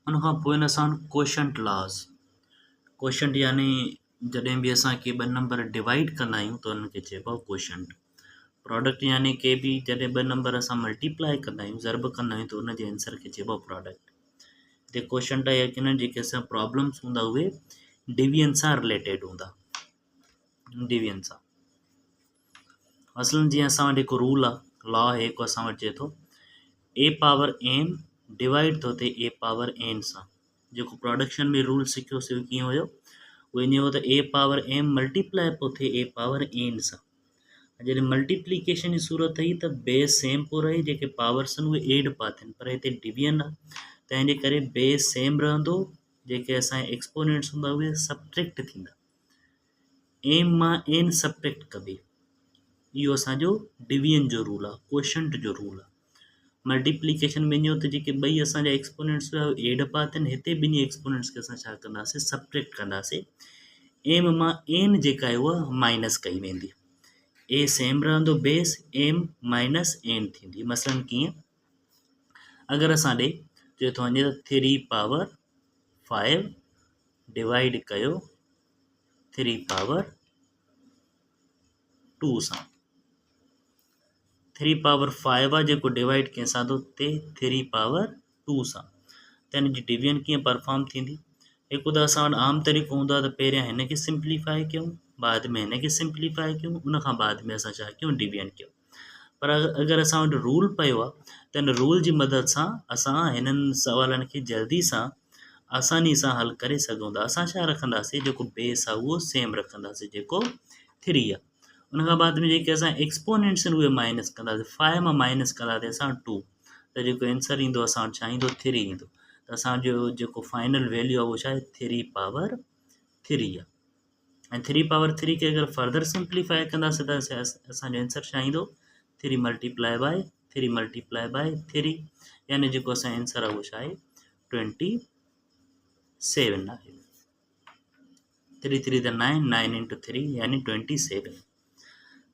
उन खां पोइ हिन सां कोशंट लॉस। कोशंट यानी जॾहिं बि असां के ॿ नंबर डिवाइड कंदा आहियूं त उनखे चइबो आहे कोशंट। प्रोडक्ट यानी के बि जॾहिं ॿ नंबर असां मल्टीप्लाई कंदा आहियूं, ज़र्ब कंदा आहियूं, त उनजे आंसर खे चइबो आहे प्रोडक्ट। हिते कोशंट आहे यकीनन जेके असां प्रॉब्लम्स हूंदा उहे डिविजन सां रिलेटेड हूंदा। डिविजन सां मसलन जीअं असां वटि हिकु रूल आहे, लॉ आहे हिकु असां वटि चए थो ए पावर एन डिवाइड थो थिए ए पावर एन सां। जेको प्रोडक्शन में रूल सिखियोसीं उहो कीअं हुयो, उहो ईअं हो त ए पावर एम मल्टीप्लाई पियो थिए ए पावर एन सां। जॾहिं मल्टीप्लिकेशन जी सूरत थी त बेस सेम पियो रहे, जेके पावर्स आहिनि उहे एड पिया थियनि, पर हिते डिविजन आहे तंहिंजे करे बेस सेम रहंदो, जेके असांजे एक्सपोनेंट्स हूंदा उहे सब्ट्रैक्ट थींदा। एम मां एन सब्ट्रैक्ट कबी, इहो असांजो डिविजन जो रूल आहे, कोशंट जो रूल आहे। मल्टीप्लिकेशन में इहो त जेके ॿई असांजा एक्सपोनेंट्स हुआ उहे एड पिया थियनि, हिते ॿिन्ही एक्सपोनेंट्स खे असां छा कंदासीं, सब्ट्रैक्ट कंदासीं। एम मां एन जेका आहे उहा माइनस कई वेंदी, ए सेम रहंदो बेस, एम माइनस एन थींदी। मसलन कीअं, अगरि असां ॾे चए थो वञे त 3 पावर 5 डिवाइड कयो 3 पावर 2 सां। 3 पावर 5 आहे जेको डिवाइड कंहिंसां थो थिए 3 पावर 2 सां, त हिन जी डिविजन कीअं परफॉर्म थींदी। हिकु त असां वटि आम तरीक़ो हूंदो आहे त पहिरियां हिन खे सिंप्लीफाई कयूं, बाद में हिन खे सिंप्लीफाई कयूं, उन खां बाद में असां छा कयूं, डिविजन कयूं। पर अगरि असां वटि रूल पियो आहे त हिन रूल जी मदद सां असां हिननि सवालनि खे जल्दी सां आसानी सां हल करे सघूं था। असां छा रखंदासीं, जेको बेस आहे उहो सेम रखंदासीं, जेको 3 आहे। उन खां बाद में जेके असां एक्सपोनेंट्स आहिनि उहे माइनस कंदासीं। 5 मां माइनस कंदासीं असां 2, त जेको आंसर ईंदो असां वटि छा ईंदो, 3 ईंदो। त असांजो जेको फाइनल वैल्यू आहे उहो छा आहे, 3 पावर 3 आहे। ऐं 3 पावर 3 खे अगरि फर्दर सिंप्लीफाई कंदासीं त असांजो आंसर छा ईंदो, 3 मल्टीप्लाई बाय 3 मल्टीप्लाई बाय 3, यानी जेको असांजो आंसर आहे उहो छा आहे, 27 आहे। 3 3 त 9, 9 इंटू 3 यानी 27।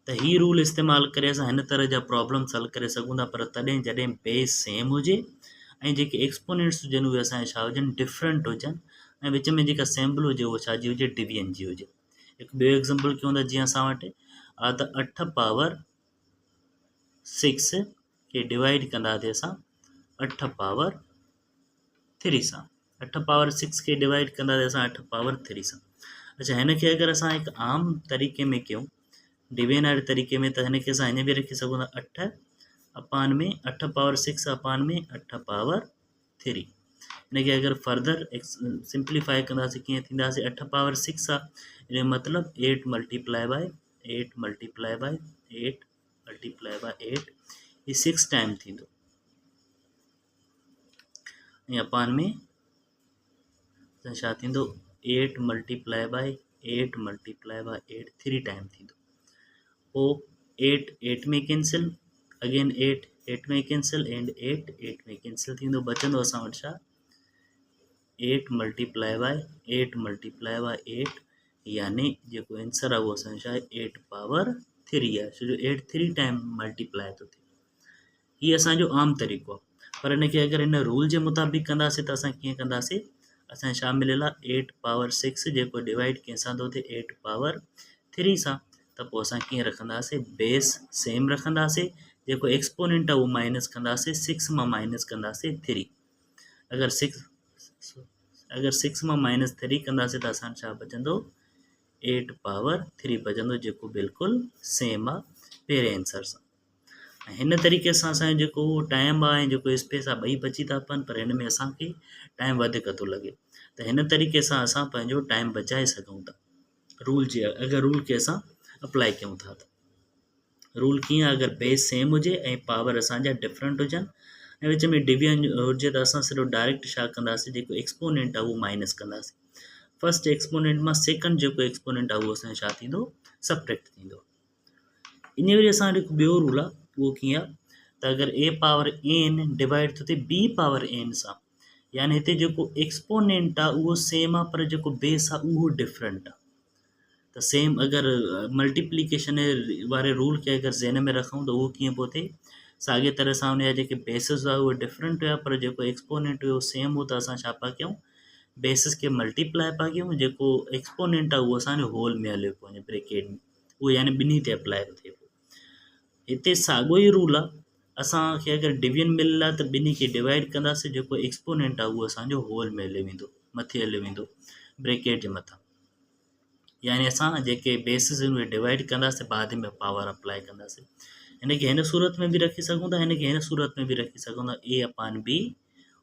त ही रूल इस्तेमालु करे असां हिन तरह जा प्रॉब्लम्स हल करे सघूं था, पर तॾहिं जॾहिं बेस सेम हुजे ऐं जेके एक्सपोनेंट्स हुजनि उहे असांजा छा हुजनि, डिफरेंट हुजनि, ऐं विच में जेका सैम्पल हुजे उहा छा जी हुजे, डिविजन जी हुजे। हिकु ॿियो एग्ज़ाम्पल कीअं हूंदा, जीअं असां वटि आहे त 8 पावर 6 खे डिवाइड कंदासीं असां 8 पावर 3 सां। 8 पावर 6 खे डिवाइड कंदासीं असां 8 पावर 3 सां। अच्छा, हिन खे अगरि असां हिकु आम तरीक़े में कयूं, डिविजन वारे तरीक़े में, त हिन खे असां हीअं बि रखी सघूं था, 8 अपान में 8 पावर 6 अपान में 8 पावर 3। हिनखे अगरि फर्दर सिंप्लीफाई कंदासीं कीअं थींदासीं, 8 पावर 6 आहे, इन जो मतिलबु 8 multiply by 8 multiply by 8 multiply by 8, ही 6 टाइम थींदो, ऐं अपान में छा थींदो, 8 multiply by 8 multiply by 8 3 time थींदो। पोइ 8 8 में कैंसिल, अगेन 8 8 में कैंसिल, एंड 8 8 में कैंसिल थींदो। बचंदो असां वटि छा, 8 मल्टीप्लाई बाय 8 मल्टीप्लाई बाय 8, यानी जेको आंसर आहे उहो असांजो छा आहे, 8 पावर 3 आहे, छो जो 8 3 टाइम मल्टीप्लाई थो थिए। हीअ असांजो आम तरीक़ो आहे, पर हिनखे अगरि हिन रूल जे मुताबिक़ कंदासीं त असां कीअं कंदासीं, असांखे छा मिलियल आहे, 8 पावर 6 जेको डिवाइड कंहिंसां थो थिए 8 पावर 3 सां, त पोइ असां कीअं रखंदासीं, बेस सेम रखंदासीं, जेको एक्सपोनेंट आहे उहो माइनस कंदासीं, 6 मां माइनस कंदासीं 3। अगरि 6 मां माइनस 3 कंदासीं त असां छा बचंदो, 8 पावर 3 बचंदो, जेको बिल्कुलु सेम आहे पहिरें आंसर सां। ऐं हिन तरीक़े सां असांजो जेको टाइम आहे ऐं जेको स्पेस आहे ॿई बची था पवनि, पर हिन में असांखे टाइम वधीक थो लॻे, त हिन तरीक़े सां असां पंहिंजो टाइम बचाए सघूं था रूल जे, अगरि रूल खे असां अप्लाई कयूं था त। रूल कीअं, अगरि बेस सेम हुजे ऐं पावर असांजा डिफरेंट हुजनि ऐं विच में डिविजन हुजे, त असां सिर्फ़ु डायरेक्ट छा कंदासीं, जेको एक्सपोनेंट आहे उहो माइनस कंदासीं। फर्स्ट एक्सपोनेंट मां सेकंड जेको एक्सपोनेंट आहे उहो असांजो छा थींदो, सब्ट्रैक्ट थींदो। इन वरी असां वटि हिकु ॿियो रूल आहे, उहो कीअं आहे त अगरि ए पावर एन डिवाइड थो थिए बी पावर एन सां, यानी हिते जेको एक्सपोनेंट आहे उहो सेम आहे, पर जेको बेस आहे उहो डिफरेंट आहे। त सेम अगरि मल्टीप्लिकेशन वारे रूल खे अगरि ज़हन में रखूं त उहो कीअं पियो थिए, साॻे तरह सां हुनजा जेके बेसिस हुआ उहे डिफरेंट हुआ, पर जेको एक्सपोनेंट हुयो सेम हो, त असां छा पिया कयूं, बेसिस खे मल्टीप्लाई पिया कयूं, जेको एक्सपोनेंट आहे उहो असांजो होल में हलियो पियो वञे ब्रेकेट में, उहो यानी ॿिन्ही ते अप्लाई थो थिए पियो। हिते साॻियो ई रूल आहे, असांखे अगरि डिवीजन मिलियल आहे त ॿिन्ही खे डिवाइड कंदासीं, जेको एक्सपोनेंट आहे उहो असांजो होल में हलियो वेंदो, मथे हलियो वेंदो ब्रेकेट जे मथां। यानी असां जेके बेसिस आहिनि उहे डिवाइड कंदासीं, बाद में पावर अप्लाई कंदासीं। हिन खे हिन सूरत में बि रखी सघूं था, हिन खे हिन सूरत में बि रखी सघूं था, a/b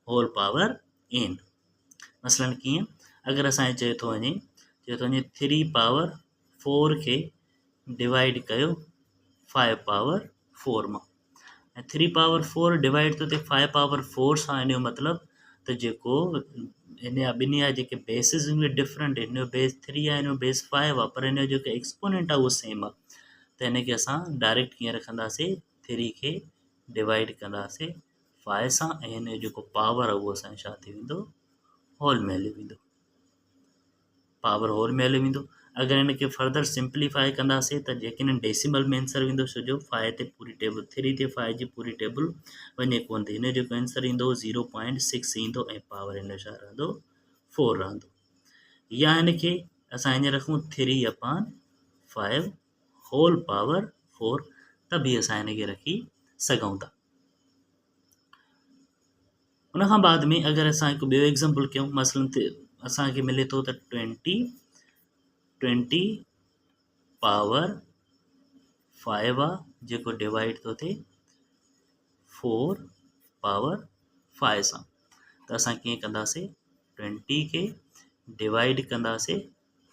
होल पावर n। मसलन कीअं, अगरि असांखे चए थो वञे 3 पावर 4 खे डिवाइड कयो 5 पावर 4 मां, ऐं 3 पावर 4 डिवाइड थो थिए 5 पावर 4 सां, इन जो मतिलबु त जेको इन जा ॿिन्ही जा जेके बेसिस आहिनि उहे डिफरेंट आहिनि, हिन जो बेस 3 आहे, हिन जो बेस 5 आहे, पर हिन जो जेको एक्सपोनेंट आहे उहो सेम आहे। त हिन खे असां डायरेक्ट कीअं रखंदासीं, 3 खे डिवाइड कंदासीं 5 सां, ऐं हिन जो जेको पावर आहे उहो असांजो छा थी वेंदो, होल में हली वेंदो, पावर होल में हली वेंदो। अगरि हिन खे फर्दर सिंप्लीफाई कंदासीं त जेके हिन डेसिमल में आंसर वेंदो, सॼो 5 ते पूरी टेबल, 3 ते 5 जी पूरी टेबल वञे कोन थी, हिन जो जेको आंसर ईंदो 0.6 ईंदो, ऐं पावर हिन जो छा रहंदो, 4 रहंदो। या हिन खे असां हीअं रखूं 3/5 होल पावर 4, त बि असां हिन खे रखी सघूं था। उन खां बाद में अगरि असां हिकु ॿियो एग्ज़ाम्पल कयूं, मसलन असांखे मिले थो त 20 पावर 5 आहे, जेको डिवाइड थो थिए 4 पावर 5 सां। त असां कीअं कंदासीं, 20 खे डिवाइड कंदासीं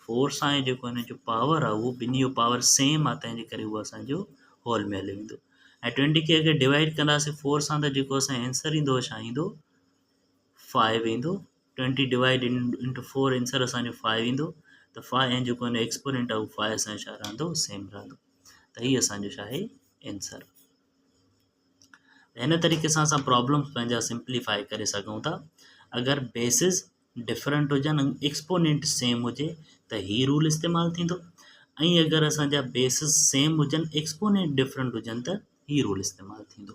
4 सां, ऐं जेको हिन जो पावर आहे उहो ॿिन्ही जो पावर सेम आहे, तंहिंजे करे उहो असांजो होल में हली वेंदो। ऐं 20 खे अगरि डिवाइड कंदासीं 4 सां, त जेको असांजो आंसर ईंदो छा ईंदो, 5 ईंदो। 20 डिवाइड इंटू 4 आंसर असांजो 5 ईंदो, त 5 ऐं जेको हिन एक्सपोनेंट आहे उहो 5 असांजो छा रहंदो, सेम रहंदो। त हीअ असांजो छा आहे, आंसर। हिन तरीक़े सां असां प्रॉब्लम्स पंहिंजा सिंप्लीफाई करे सघूं था। अगरि बेसिस डिफरेंट हुजनि, एक्सपोनेंट सेम हुजे, त हीअ रूल इस्तेमालु थींदो, ऐं अगरि असांजा बेसिस सेम हुजनि, एक्सपोनेंट डिफरेंट हुजनि, त हीअ रूल इस्तेमालु थींदो।